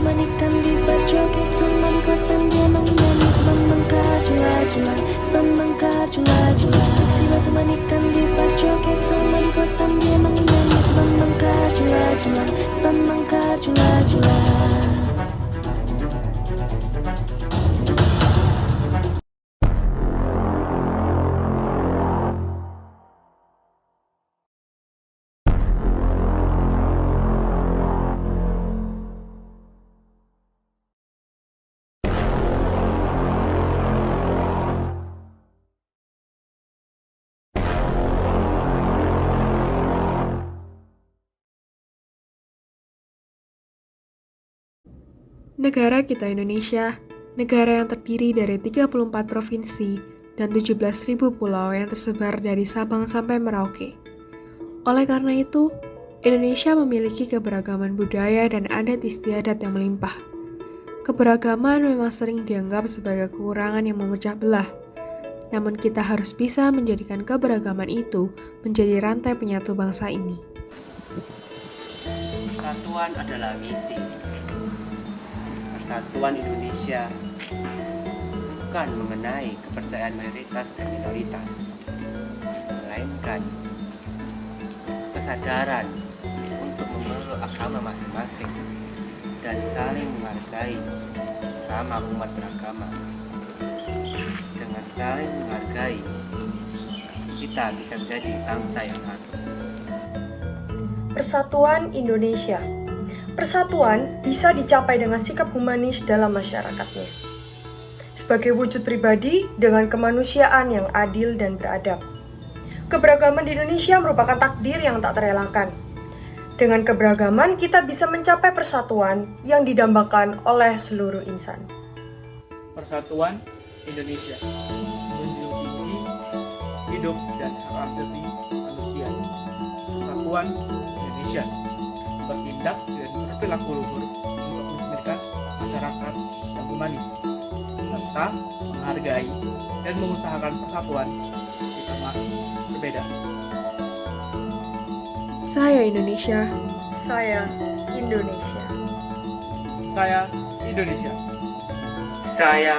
temanikan di berjoget sama di kotam dia menyanyi sebab mengkar jula-jula, sebab mengkar jula-jula. Seksi temanikan di berjoget sama di kotam dia menyanyi sebab mengkar jula-jula, sebab mengkar jula-jula. Negara kita Indonesia, negara yang terdiri dari 34 provinsi dan 17.000 pulau yang tersebar dari Sabang sampai Merauke. Oleh karena itu, Indonesia memiliki keberagaman budaya dan adat istiadat yang melimpah. Keberagaman memang sering dianggap sebagai kekurangan yang memecah belah. Namun kita harus bisa menjadikan keberagaman itu menjadi rantai penyatu bangsa ini. Persatuan adalah misi. Persatuan Indonesia bukan mengenai kepercayaan mayoritas dan minoritas, melainkan kesadaran untuk memeluk agama masing-masing dan saling menghargai sama umat beragama. Dengan saling menghargai, kita bisa menjadi bangsa yang satu. Persatuan Indonesia. Persatuan bisa dicapai dengan sikap humanis dalam masyarakatnya. Sebagai wujud pribadi dengan kemanusiaan yang adil dan beradab. Keberagaman di Indonesia merupakan takdir yang tak terelakkan. Dengan keberagaman kita bisa mencapai persatuan yang didambakan oleh seluruh insan. Persatuan Indonesia menjunjung tinggi hidup dan hak asasi manusia. Persatuan Indonesia bertindak dan berperilaku luhur untuk menjadikan masyarakat yang humanis, serta menghargai dan mengusahakan persatuan di tengah berbeda. Saya Indonesia. Saya Indonesia. Saya Indonesia. Saya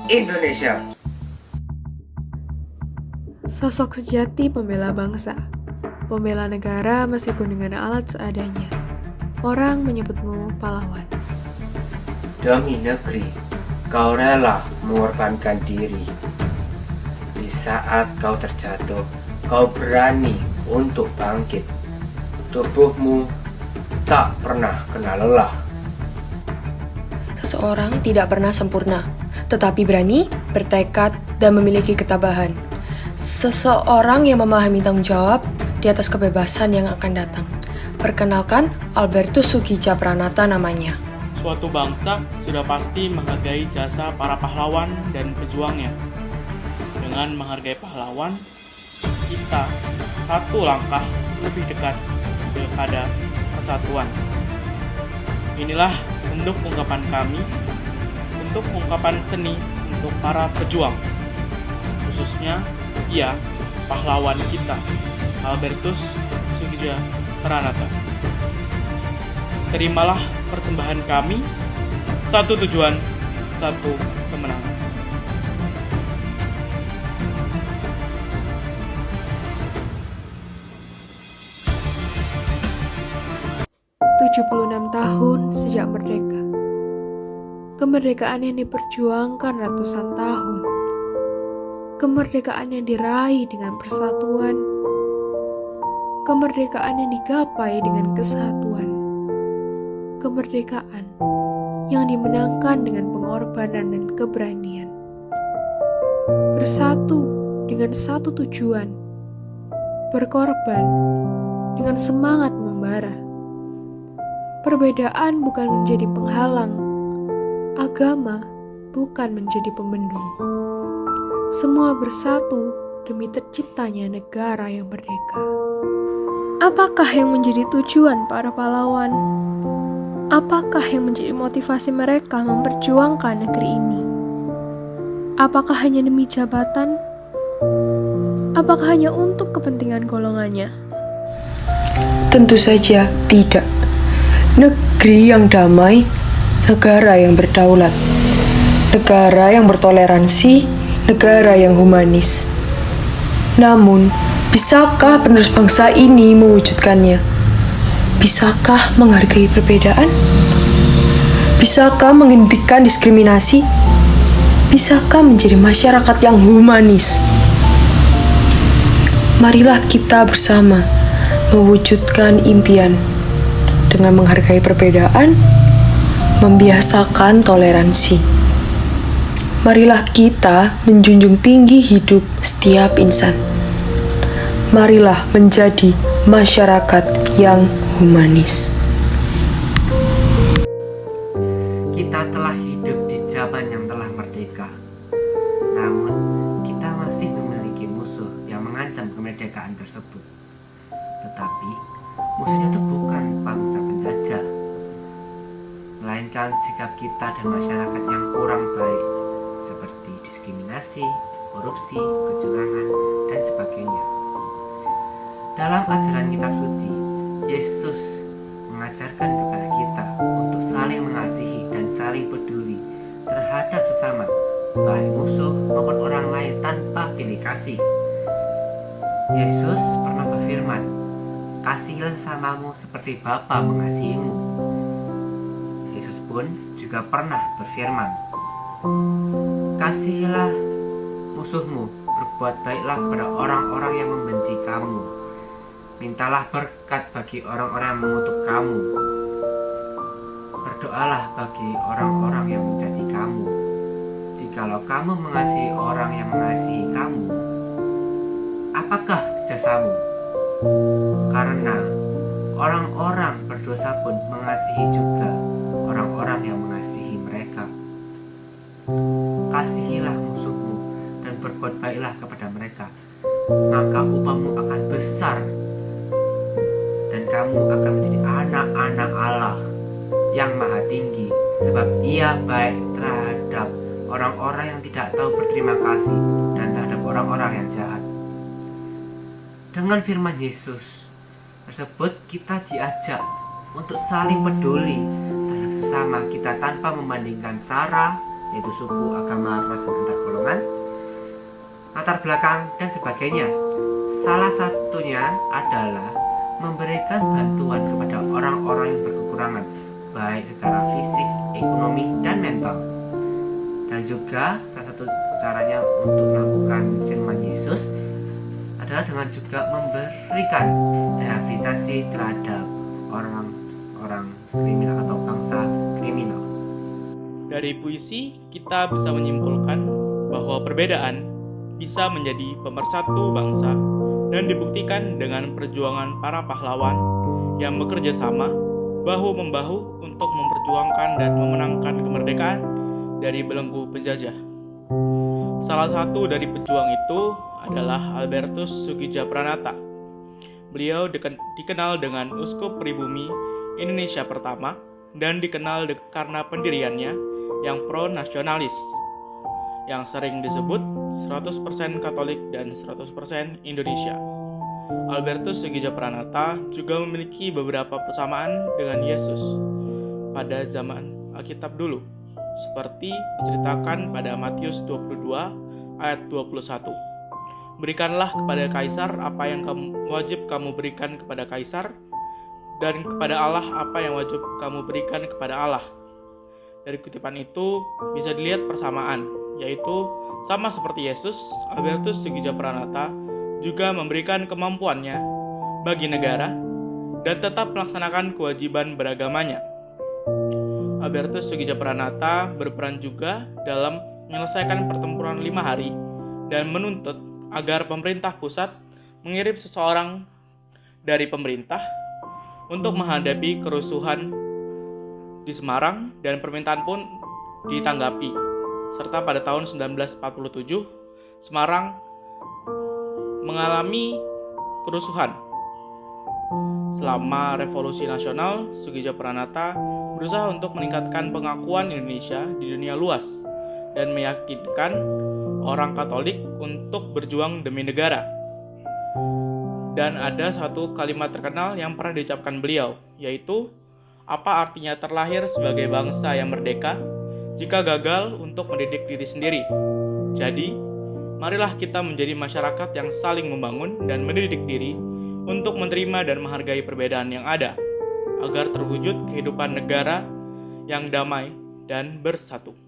Indonesia. Sosok sejati pembela bangsa, pembela negara meskipun dengan alat seadanya. Orang menyebutmu pahlawan. Demi negeri, kau rela mengorbankan diri. Di saat kau terjatuh, kau berani untuk bangkit. Tubuhmu tak pernah kena lelah. Seseorang tidak pernah sempurna, tetapi berani, bertekad, dan memiliki ketabahan. Seseorang yang memahami tanggung jawab di atas kebebasan yang akan datang. Perkenalkan, Albertus Sugija Pranata namanya. Suatu bangsa sudah pasti menghargai jasa para pahlawan dan pejuangnya. Dengan menghargai pahlawan, kita satu langkah lebih dekat kepada persatuan. Inilah bentuk ungkapan kami, bentuk ungkapan seni untuk para pejuang. Khususnya, ia pahlawan kita, Albertus Sugija Pranata. Terimalah persembahan kami, satu tujuan, satu kemenangan. "76 tahun sejak merdeka. Kemerdekaan yang diperjuangkan ratusan tahun. Kemerdekaan yang diraih dengan persatuan. Kemerdekaan yang digapai dengan kesatuan. Kemerdekaan yang dimenangkan dengan pengorbanan dan keberanian. Bersatu dengan satu tujuan. Berkorban dengan semangat membara. Perbedaan bukan menjadi penghalang. Agama bukan menjadi pembendung. Semua bersatu demi terciptanya negara yang merdeka." Apakah yang menjadi tujuan para pahlawan? Apakah yang menjadi motivasi mereka memperjuangkan negeri ini? Apakah hanya demi jabatan? Apakah hanya untuk kepentingan golongannya? Tentu saja tidak. Negeri yang damai negara yang berdaulat, negara yang bertoleransi, negara yang humanis. Namun, bisakah penerus bangsa ini mewujudkannya? Bisakah menghargai perbedaan? Bisakah menghentikan diskriminasi? Bisakah menjadi masyarakat yang humanis? Marilah kita bersama mewujudkan impian dengan menghargai perbedaan, membiasakan toleransi. Marilah kita menjunjung tinggi hidup setiap insan. Marilah menjadi masyarakat yang humanis. Kita telah hidup di zaman yang telah merdeka. Namun, kita masih memiliki musuh yang mengancam kemerdekaan tersebut. Tetapi, musuhnya itu bukan bangsa penjajah, melainkan sikap kita dan masyarakat yang kurang baik, seperti diskriminasi, korupsi, kecurangan, dan sebagainya. Dalam ajaran kitab suci, Yesus mengajarkan kepada kita untuk saling mengasihi dan saling peduli terhadap sesama, baik musuh maupun orang lain tanpa pilih kasih. Yesus pernah berfirman, "Kasihilah sesamamu seperti Bapa mengasihimu." Yesus pun juga pernah berfirman, "Kasihilah musuhmu, berbuat baiklah kepada orang-orang yang membenci kamu. Mintalah berkat bagi orang-orang yang mengutuk kamu. Berdoalah bagi orang-orang yang mencaci kamu. Jikalau kamu mengasihi orang yang mengasihi kamu, apakah jasamu? Karena orang-orang berdosa pun mengasihi juga orang-orang yang mengasihi mereka. Kasihilah musuhmu dan berbuat baiklah kepada mereka, maka upahmu akan besar dan kamu akan menjadi anak-anak Allah yang maha tinggi, sebab Ia baik terhadap orang-orang yang tidak tahu berterima kasih dan terhadap orang-orang yang jahat." Dengan firman Yesus tersebut, kita diajak untuk saling peduli terhadap sesama kita tanpa membandingkan sara, yaitu suku, agama, ras, dan antar golongan, latar belakang, dan sebagainya. Salah satunya adalah memberikan bantuan kepada orang-orang yang berkekurangan, baik secara fisik, ekonomi, dan mental. Dan juga salah satu caranya untuk melakukan firman Yesus adalah dengan juga memberikan rehabilitasi terhadap orang-orang kriminal atau bangsa kriminal. Dari puisi, kita bisa menyimpulkan bahwa perbedaan bisa menjadi pemersatu bangsa dan dibuktikan dengan perjuangan para pahlawan yang bekerja sama bahu-membahu untuk memperjuangkan dan memenangkan kemerdekaan dari belenggu penjajah. Salah satu dari pejuang itu adalah Albertus Sugijapranata. Beliau dikenal dengan Uskup Pribumi Indonesia pertama dan dikenal karena pendiriannya yang pro-nasionalis, yang sering disebut 100% Katolik dan 100% Indonesia. Albertus Sugijapranata juga memiliki beberapa persamaan dengan Yesus pada zaman Alkitab dulu, seperti diceritakan pada Matius 22 ayat 21. "Berikanlah kepada kaisar apa yang wajib kamu berikan kepada kaisar, dan kepada Allah apa yang wajib kamu berikan kepada Allah." Dari kutipan itu bisa dilihat persamaan, yaitu sama seperti Yesus, Albertus Sugijapranata juga memberikan kemampuannya bagi negara dan tetap melaksanakan kewajiban beragamanya. Albertus Sugijapranata berperan juga dalam menyelesaikan pertempuran 5 hari dan menuntut agar pemerintah pusat mengirim seseorang dari pemerintah untuk menghadapi kerusuhan di Semarang, dan permintaan pun ditanggapi. Serta pada tahun 1947, Semarang mengalami kerusuhan. Selama Revolusi Nasional, Sugijapranata berusaha untuk meningkatkan pengakuan Indonesia di dunia luas dan meyakinkan orang Katolik untuk berjuang demi negara. Dan ada satu kalimat terkenal yang pernah diucapkan beliau, yaitu apa artinya terlahir sebagai bangsa yang merdeka jika gagal untuk mendidik diri sendiri. Jadi, marilah kita menjadi masyarakat yang saling membangun dan mendidik diri untuk menerima dan menghargai perbedaan yang ada, agar terwujud kehidupan negara yang damai dan bersatu.